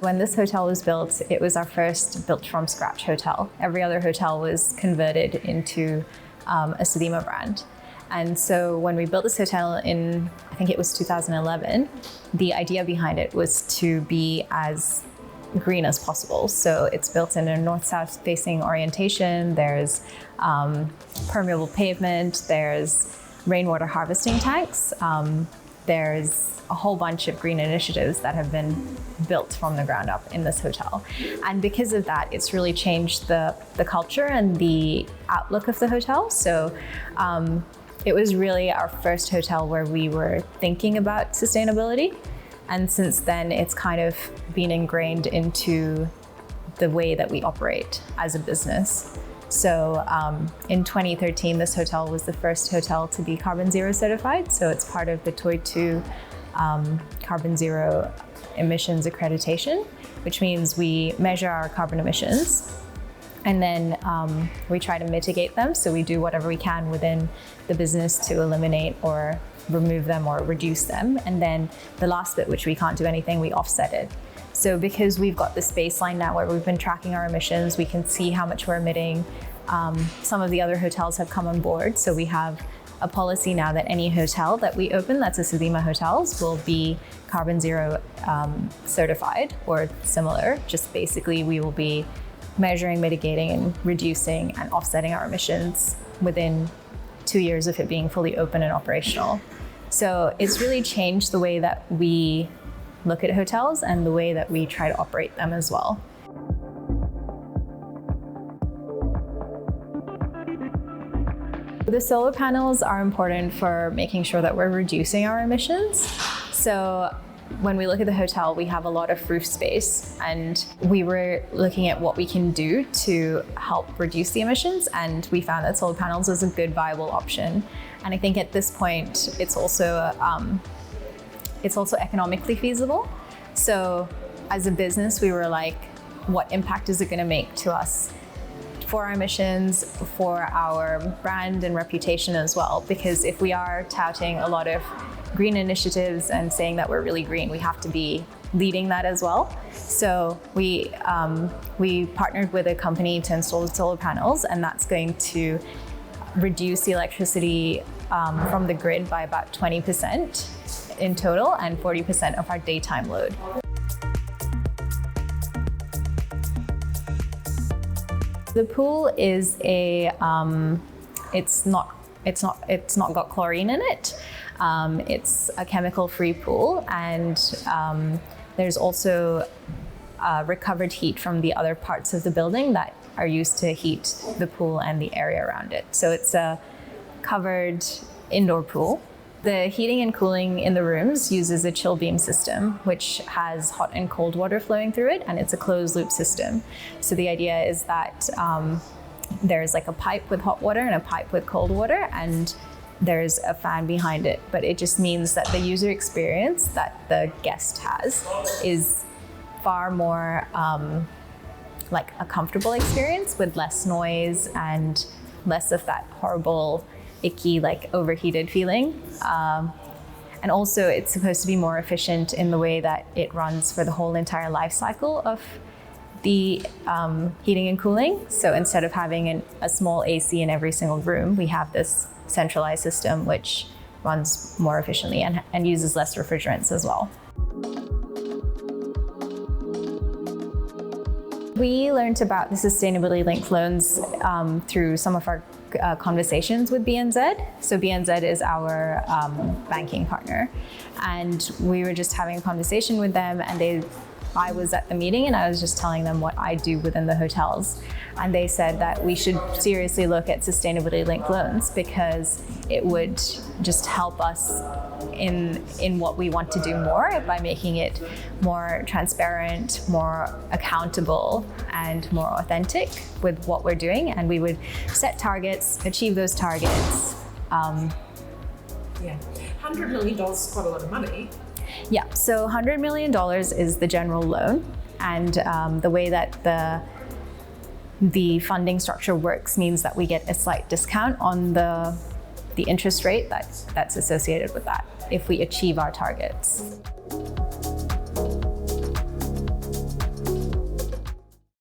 When this hotel was built, it was our first built from scratch hotel. Every other hotel was converted into a Sudima brand. And so when we built this hotel in, I think it was 2011, the idea behind it was to be as green as possible. So it's built in a north-south facing orientation. There's permeable pavement, there's rainwater harvesting tanks, there's a whole bunch of green initiatives that have been built from the ground up in this hotel. And because of that, it's really changed the culture and the outlook of the hotel. So it was really our first hotel where we were thinking about sustainability. And since then, it's kind of been ingrained into the way that we operate as a business. So in 2013, this hotel was the first hotel to be carbon zero certified. So it's part of the TOI2 carbon zero emissions accreditation, which means we measure our carbon emissions and then we try to mitigate them. So we do whatever we can within the business to eliminate or remove them or reduce them. And then the last bit, which we can't do anything, we offset it. So because we've got this baseline now where we've been tracking our emissions, we can see how much we're emitting. Some of the other hotels have come on board. So we have a policy now that any hotel that we open that's a Sudima Hotels will be carbon zero certified or similar. Just basically we will be measuring, mitigating, and reducing and offsetting our emissions within 2 years of it being fully open and operational. So it's really changed the way that we look at hotels and the way that we try to operate them as well. The solar panels are important for making sure that we're reducing our emissions. So when we look at the hotel, we have a lot of roof space and we were looking at what we can do to help reduce the emissions, and we found that solar panels was a good viable option. And I think at this point, it's also economically feasible. So as a business, we were like, what impact is it going to make to us for our emissions, for our brand and reputation as well? Because if we are touting a lot of green initiatives and saying that we're really green, we have to be leading that as well. So we partnered with a company to install the solar panels, and that's going to reduce the electricity from the grid by about 20% in total and 40% of our daytime load. The pool is it's not got chlorine in it. It's a chemical-free pool, and there's also recovered heat from the other parts of the building that are used to heat the pool and the area around it. So it's a covered indoor pool. The heating and cooling in the rooms uses a chill beam system, which has hot and cold water flowing through it, and it's a closed loop system. So the idea is that there's like a pipe with hot water and a pipe with cold water, and there's a fan behind it. But it just means that the user experience that the guest has is far more like a comfortable experience with less noise and less of that horrible icky, like overheated feeling. And also it's supposed to be more efficient in the way that it runs for the whole entire life cycle of the heating and cooling. So instead of having a small AC in every single room, we have this centralized system which runs more efficiently and uses less refrigerants as well. We learned about the sustainability linked loans through some of our conversations with BNZ. So BNZ is our banking partner, and we were just having a conversation with them, and I was at the meeting and I was just telling them what I do within the hotels, and they said that we should seriously look at sustainability linked loans because it would just help us in what we want to do more by making it more transparent, more accountable, and more authentic with what we're doing. And we would set targets, achieve those targets. $100 million is quite a lot of money. Yeah, so $100 million is the general loan, and the way that the funding structure works means that we get a slight discount on the interest rate that's associated with that if we achieve our targets.